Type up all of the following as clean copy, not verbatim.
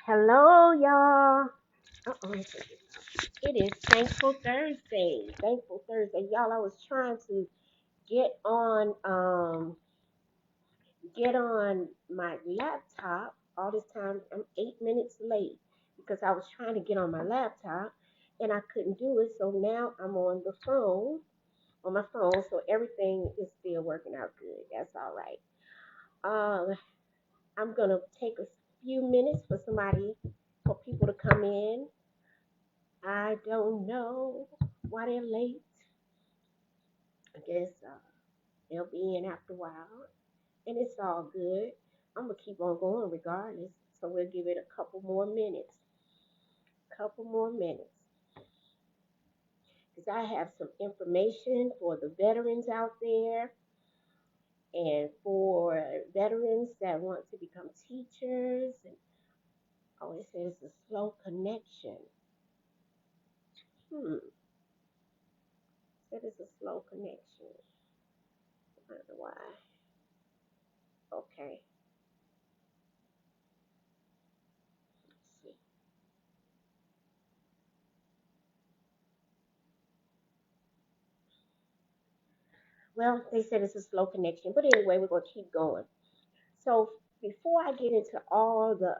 Hello, y'all. Uh-oh, it is Thankful Thursday. Thankful Thursday, y'all. I was trying to get on, get on my laptop. All this time, I'm 8 minutes late because I was trying to get on my laptop and I couldn't do it. So now I'm on the phone, on my phone. So everything is still working out good. That's all right. I'm gonna take a few minutes for people to come in. I don't know why they're late. I guess they'll be in after a while, and it's all good. I'm gonna keep on going regardless. So we'll give it a couple more minutes. Couple more minutes, because I have some information for the veterans out there, and for veterans that want to become teachers. And oh, it says a slow connection. It said it's a slow connection. I don't know why. Okay. Let's see. Well, they said it's a slow connection, but anyway, we're going to keep going. So, before I get into all the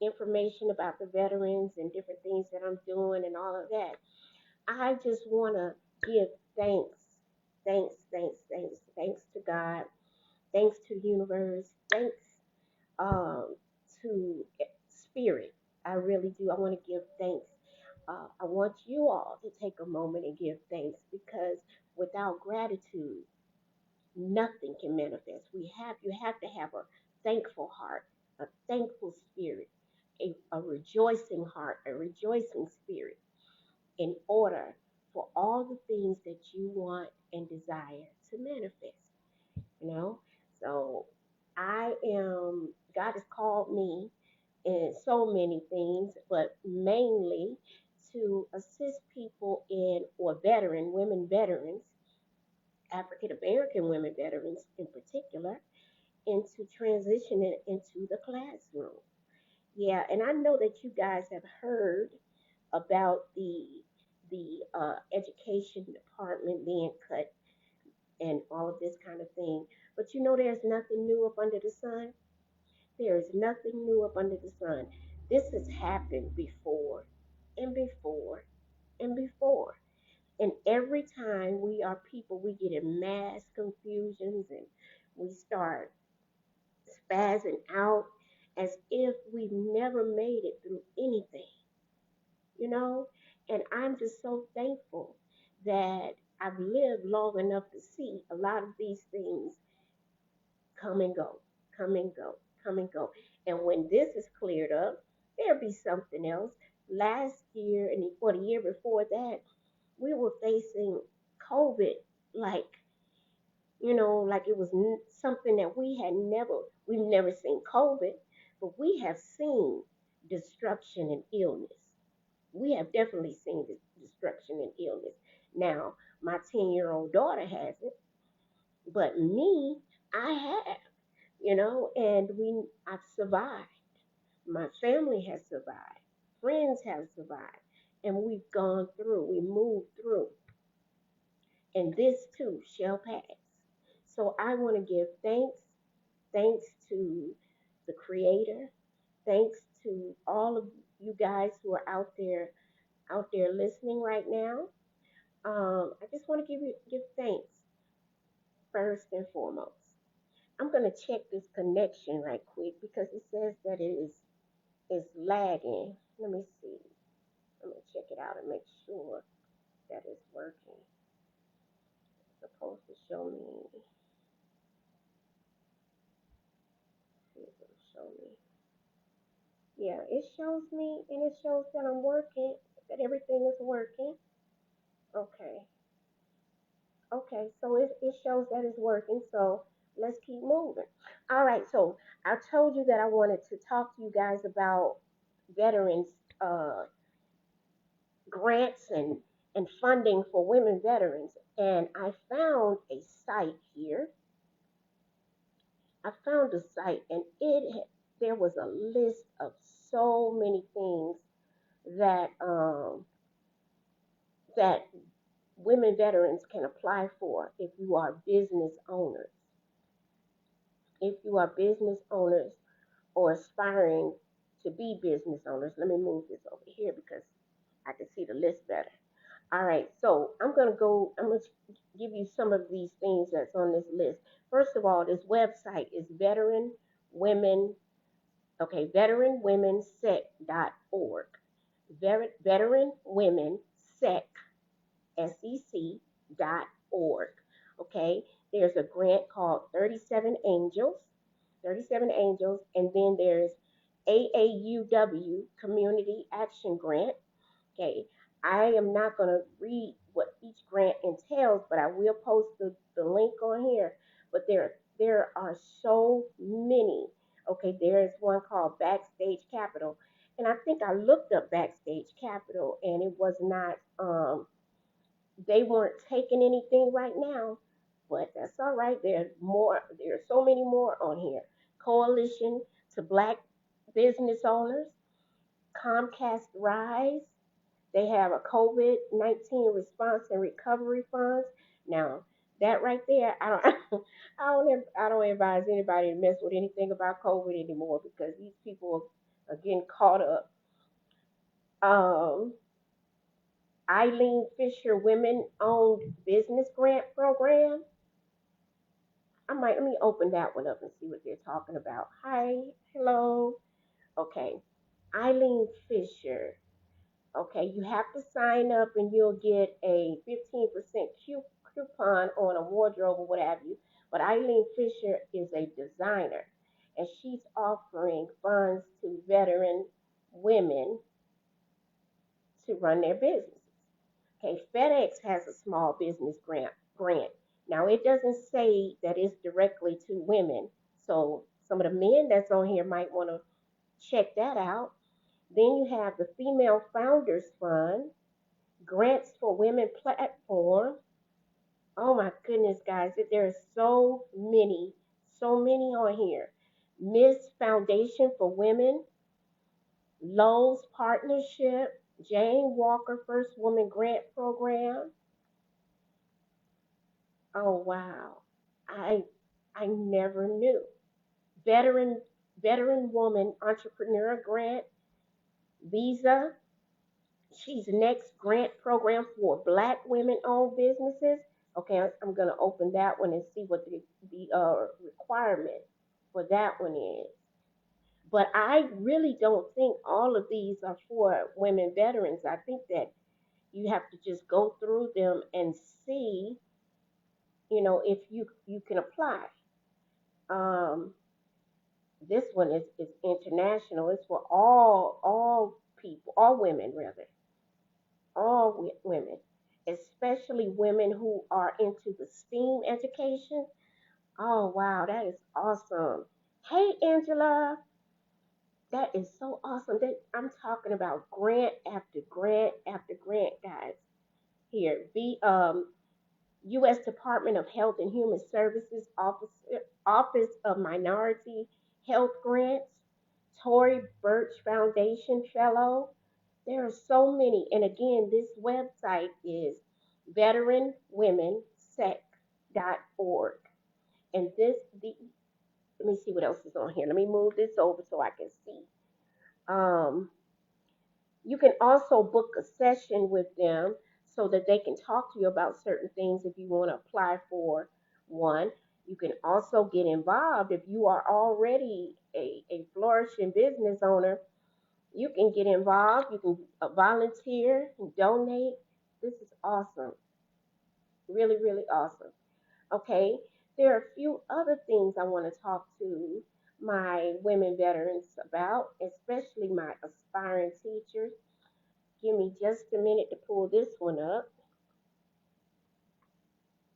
information about the veterans and different things that I'm doing and all of that, I just want to give thanks, thanks to God, thanks to the universe, thanks um, to spirit. I really do. I want to give thanks. I want you all to take a moment and give thanks because without gratitude, nothing can manifest. You have to have a thankful heart, a thankful spirit, a rejoicing heart, a rejoicing spirit in order for all the things that you want and desire to manifest. You know? So God has called me in so many things, but mainly to assist people in, or women veterans, African American women veterans in particular, into transitioning into the classroom. Yeah, and I know that you guys have heard about the education department being cut and all of this kind of thing. But you know, there's nothing new up under the sun. There is nothing new up under the sun. This has happened before and before and before. And every time we are people, we get in mass confusions and we start spazzing out as if we've never made it through anything, you know? And I'm just so thankful that I've lived long enough to see a lot of these things come and go, come and go, come and go. And when this is cleared up, there'll be something else. Last year and for the year before that, we were facing COVID like, like it was something that we've never seen COVID, but we have seen destruction and illness. We have definitely seen destruction and illness. Now, my 10-year-old daughter hasn't, but me, I have, and I've survived. My family has survived. Friends have survived. And we've gone through, we moved through. And this too shall pass. So I want to give thanks to the Creator, thanks to all of you guys who are out there listening right now. I just want to give thanks first and foremost. I'm gonna check this connection right quick because it says that is lagging. Let me see. Let me check it out and make sure that it's working. It's supposed to show me. See if it'll show me. Yeah, it shows me and it shows that I'm working, that everything is working. Okay. Okay, so it shows that it's working, so let's keep moving. All right, so I told you that I wanted to talk to you guys about veterans grants and funding for women veterans. And I found a site here. I found a site and there was a list of so many things that that women veterans can apply for if you are business owners. If you are business owners or aspiring to be business owners, let me move this over here because I can see the list better. All right, so I'm gonna give you some of these things that's on this list. First of all, this website is veteran women, okay, veteranwomensec.org. Veteran Women Sec, SEC.org. Okay, there's a grant called 37 Angels, 37 Angels, and then there's AAUW Community Action Grant. Okay, I am not going to read what each grant entails, but I will post the link on here. But there are so many. Okay, there's one called Backstage Capital, and I think I looked up Backstage Capital, and it was not. They weren't taking anything right now, but that's all right. There's more. There's so many more on here. Coalition to Black Business Owners, Comcast Rise. They have a COVID-19 response and recovery funds. Now, that right there, I don't advise anybody to mess with anything about COVID anymore because these people are getting caught up. Um, Eileen Fisher Women Owned Business Grant Program. Let me open that one up and see what they're talking about. Hi, hello. Okay, Eileen Fisher. Okay, you have to sign up and you'll get a 15% coupon on a wardrobe or what have you. But Eileen Fisher is a designer and she's offering funds to veteran women to run their businesses. Okay, FedEx has a small business grant. Now it doesn't say that it's directly to women. So some of the men that's on here might want to check that out. Then you have the Female Founders Fund, Grants for Women platform. Oh my goodness, guys, there are so many on here. Miss Foundation for Women, Lowe's Partnership, Jane Walker First Woman Grant Program. Oh wow, I I never knew. Veteran Veteran Woman Entrepreneur Grant, Visa. She's next grant program for Black women-owned businesses. Okay, I'm going to open that one and see what the requirement for that one is. But I really don't think all of these are for women veterans. I think that you have to just go through them and see, if you can apply. Um, this one is international. It's for all people, all women rather, all women, especially women who are into the STEAM education. Oh, wow, that is awesome. Hey, Angela, that is so awesome. I'm talking about grant after grant after grant, guys. Here, U.S. Department of Health and Human Services Office of Minority Health Grants, Tory Burch Foundation Fellow. There are so many. And again, this website is veteranwomensec.org. And let me see what else is on here. Let me move this over so I can see. Um, you can also book a session with them so that they can talk to you about certain things if you want to apply for one. You can also get involved if you are already a flourishing business owner. You can get involved, you can volunteer, donate. This is awesome. Really, really awesome. Okay, there are a few other things I want to talk to my women veterans about, especially my aspiring teachers. Give me just a minute to pull this one up.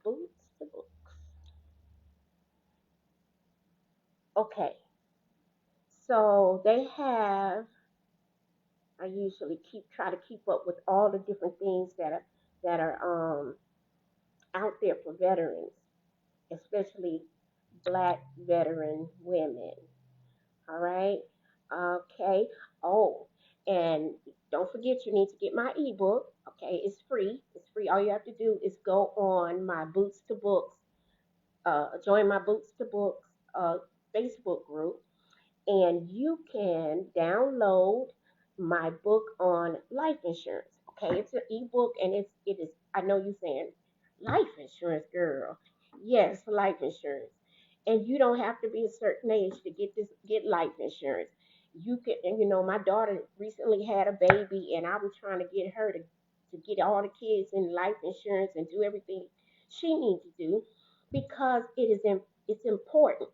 Boots the book. Okay, so they have. I usually try to keep up with all the different things that are out there for veterans, especially Black veteran women. All right. Okay. Oh, and don't forget you need to get my ebook. Okay, it's free. It's free. All you have to do is go on my Boots to Books, join my Boots to Books Facebook group, and you can download my book on life insurance. Okay, it's an ebook, and it is. I know you're saying life insurance, girl. Yes, life insurance, and you don't have to be a certain age to get life insurance. You can, and my daughter recently had a baby, and I was trying to get her to get all the kids in life insurance and do everything she needs to do because it's important.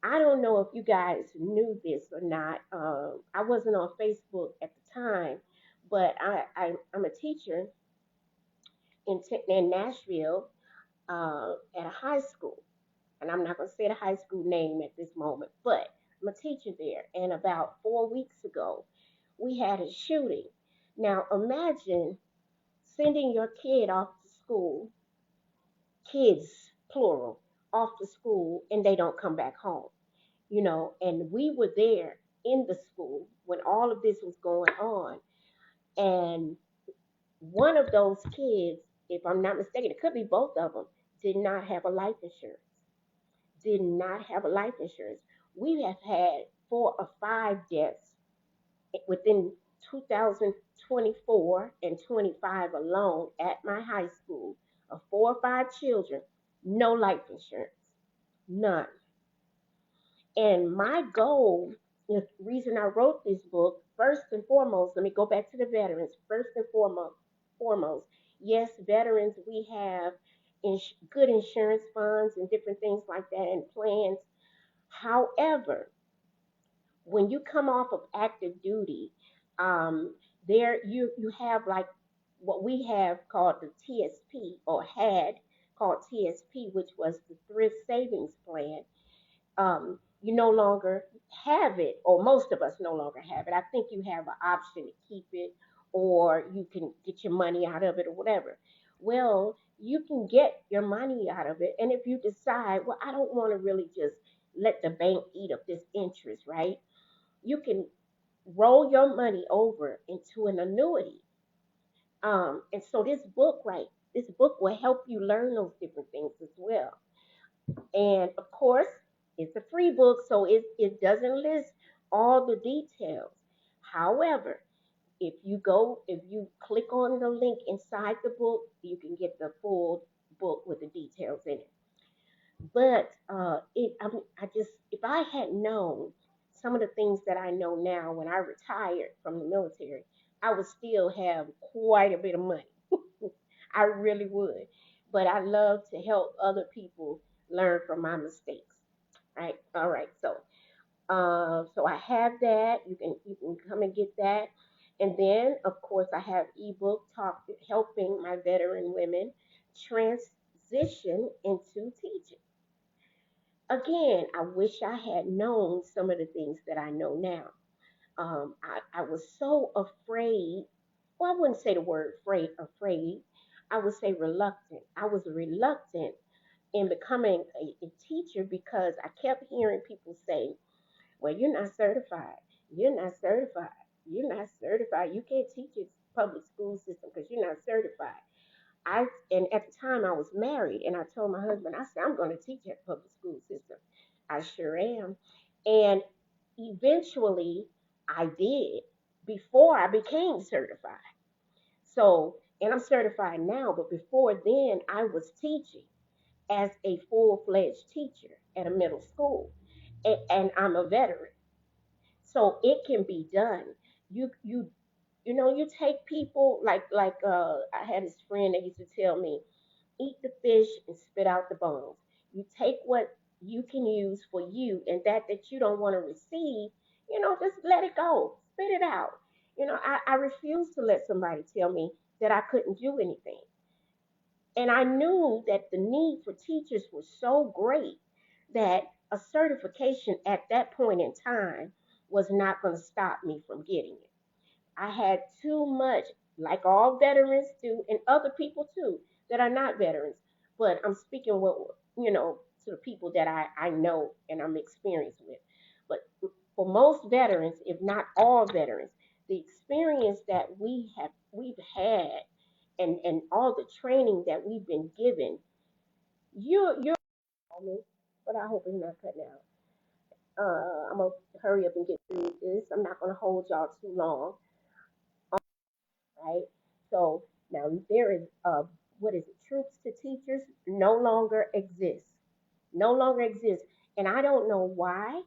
I don't know if you guys knew this or not. I wasn't on Facebook at the time, but I'm a teacher in Nashville at a high school. And I'm not going to say the high school name at this moment, but I'm a teacher there. And about 4 weeks ago, we had a shooting. Now, imagine sending your kid off to school, kids, plural, off to school, and they don't come back home. And we were there in the school when all of this was going on. And one of those kids, if I'm not mistaken, it could be both of them, did not have a life insurance. Did not have a life insurance. We have had 4 or 5 deaths within 2024 and 25 alone at my high school of 4 or 5 children, no life insurance, none. And my goal, the reason I wrote this book, first and foremost, let me go back to the veterans. First and foremost, yes, veterans, we have good insurance funds and different things like that and plans. However, when you come off of active duty, um, there you have like what we have called the TSP or had called TSP, which was the Thrift Savings Plan. You no longer have it, or most of us no longer have it. I think you have an option to keep it, or you can get your money out of it, or whatever. Well, you can get your money out of it, and if you decide, well, I don't want to really just let the bank eat up this interest, right? You can roll your money over into an annuity. And so this book will help you learn those different things as well. And of course, it's a free book, so it doesn't list all the details. However, if you click on the link inside the book, you can get the full book with the details in it. But I just, if I had known some of the things that I know now when I retired from the military, I would still have quite a bit of money. I really would. But I love to help other people learn from my mistakes. Right? All right. So I have that. You can come and get that. And then of course I have ebook talk helping my veteran women transition into teaching. Again, I wish I had known some of the things that I know now. I was so afraid. Well, I wouldn't say the word afraid. I would say reluctant. I was reluctant in becoming a teacher because I kept hearing people say, well, you're not certified. You're not certified. You're not certified. You can't teach a public school system because you're not certified. And at the time I was married, and I told my husband, I said, I'm going to teach at public school system. I sure am. And eventually I did before I became certified. So, and I'm certified now, but before then I was teaching as a full-fledged teacher at a middle school. And I'm a veteran. So it can be done. You take people like I had this friend that used to tell me, eat the fish and spit out the bones. You take what you can use for you, and that you don't want to receive, just let it go, spit it out. I refuse to let somebody tell me that I couldn't do anything. And I knew that the need for teachers was so great that a certification at that point in time was not going to stop me from getting it. I had too much, like all veterans do, and other people too that are not veterans. But I'm speaking to the people that I know and I'm experienced with. But most veterans, if not all veterans, the experience that we've had, and all the training that we've been given, you're me, but I hope it's not cutting out. I'm gonna hurry up and get through this. I'm not gonna hold y'all too long, right? So now there is what is it? Troops to teachers no longer exists. No longer exists, and I don't know why,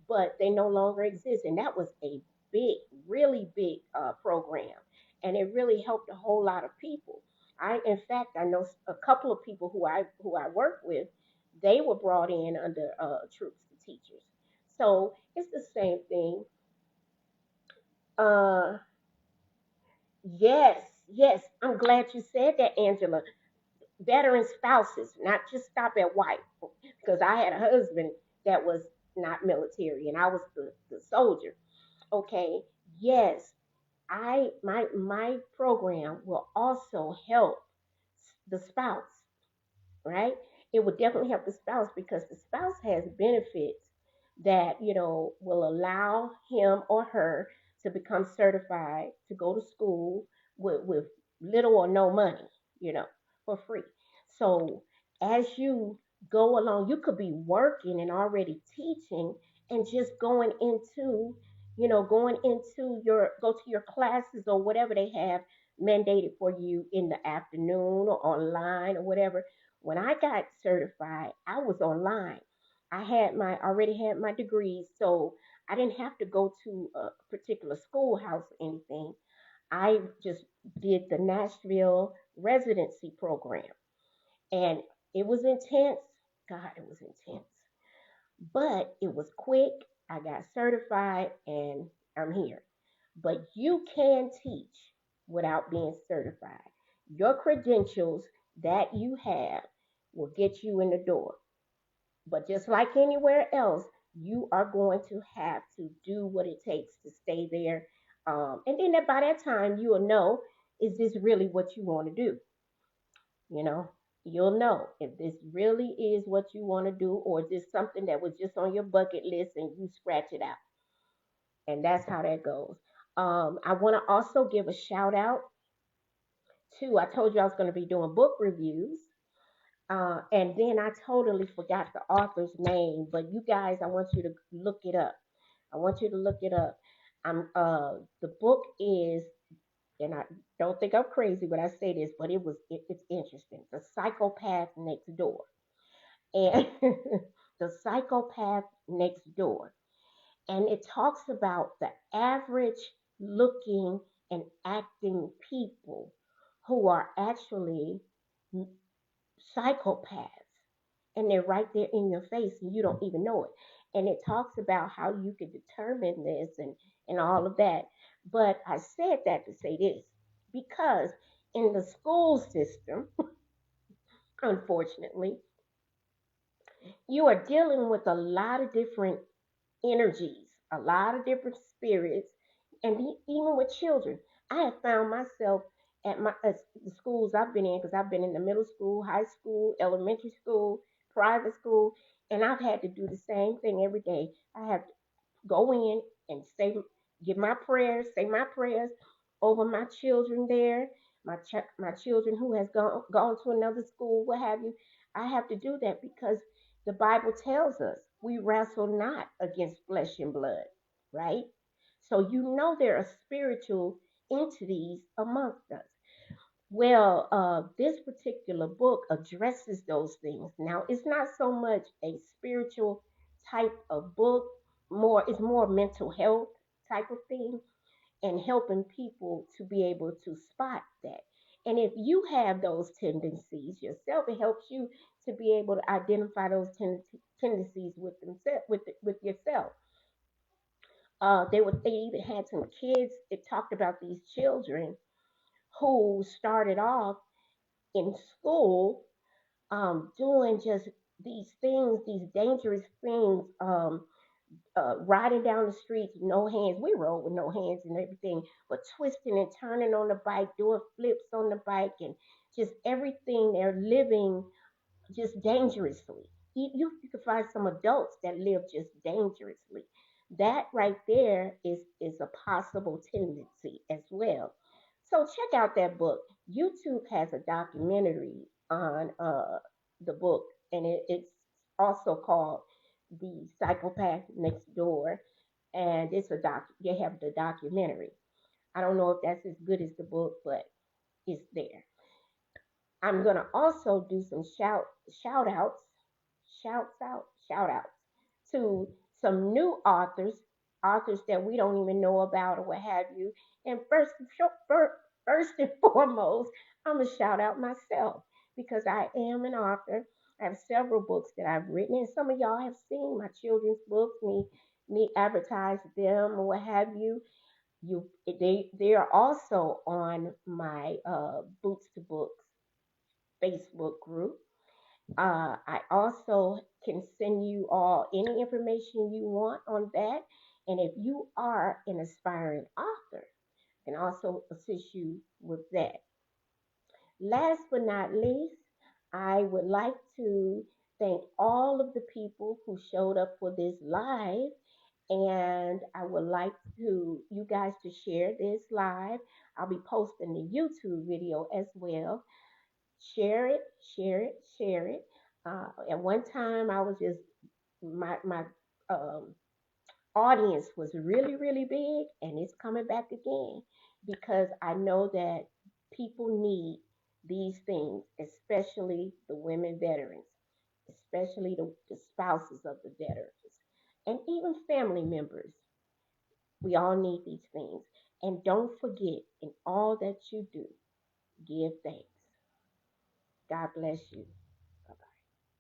but they no longer exist. And that was a big, really big program, and it really helped a whole lot of people. In fact, I know a couple of people who I work with. They were brought in under troops to teachers, so it's the same thing. Uh, yes, yes. I'm glad you said that, Angela. Veteran spouses, not just stop at wife, because I had a husband that was not military, and I was the soldier. Okay, yes, my program will also help the spouse, right? It would definitely help the spouse because the spouse has benefits that, will allow him or her to become certified to go to school with little or no money, you know, for free. So as you go along, you could be working and already teaching and just going into your go to your classes or whatever they have mandated for you in the afternoon or online or whatever. When I got certified, I was online. I already had my degrees, so I didn't have to go to a particular schoolhouse or anything. I just did the Nashville residency program, and it was intense. God, it was intense, but it was quick. I got certified, and I'm here. But you can teach without being certified. Your credentials that you have will get you in the door. But just like anywhere else, you are going to have to do what it takes to stay there. And then by that time, you will know, is this really what you want to do? You know, you'll know if this really is what you want to do, or is this something that was just on your bucket list and you scratch it out. And that's how that goes. I want to also give a shout out to, I told you I was going to be doing book reviews. And then I totally forgot the author's name, but you guys, I want you to look it up. I want you to look it up. The book is, and I don't think I'm crazy when I say this, but it's interesting. The Psychopath Next Door, and the Psychopath Next Door, and it talks about the average looking and acting people who are actually psychopaths, and they're right there in your face and you don't even know it. And it talks about how you can determine this and all of that. But I said that to say this because in the school system, unfortunately, you are dealing with a lot of different energies, a lot of different spirits, and even with children. I have found myself at the schools I've been in, because I've been in the middle school, high school, elementary school, private school, and I've had to do the same thing every day. I have go in and give my prayers, say my prayers over my children there, my children who has gone to another school, what have you. I have to do that because the Bible tells us we wrestle not against flesh and blood, right? So there are spiritual entities amongst us. Well, this particular book addresses those things. Now, it's not so much a spiritual type of book, it's more mental health type of thing, and helping people to be able to spot that. And if you have those tendencies yourself, it helps you to be able to identify those tendencies with yourself. They even had some kids. It talked about these children who started off in school doing just these things, these dangerous things, riding down the streets, no hands. We rode with no hands and everything, but twisting and turning on the bike, doing flips on the bike, and just everything. They're living just dangerously. You can find some adults that live just dangerously. That right there is a possible tendency as well. So check out that book. YouTube has a documentary on the book, and it's also called The Psychopath Next Door, and it's a doc. They have the documentary. I don't know if that's as good as the book, but it's there. I'm gonna also do some shout outs, shout outs to some new authors that we don't even know about or what have you. And first and foremost, I'm gonna shout out myself because I am an author. I have several books that I've written, and some of y'all have seen my children's books, me advertise them or what have you. They are also on my Boots to Books Facebook group. I also can send you all any information you want on that. And if you are an aspiring author, I can also assist you with that. Last but not least, I would like to thank all of the people who showed up for this live. And I would like to you guys to share this live. I'll be posting the YouTube video as well. Share it, share it, share it. At one time, I was just my um, audience was really really big, and it's coming back again because I know that people need these things, especially the women veterans, especially the spouses of the veterans, and even family members. We all need these things, and don't forget in all that you do, give thanks. God bless you.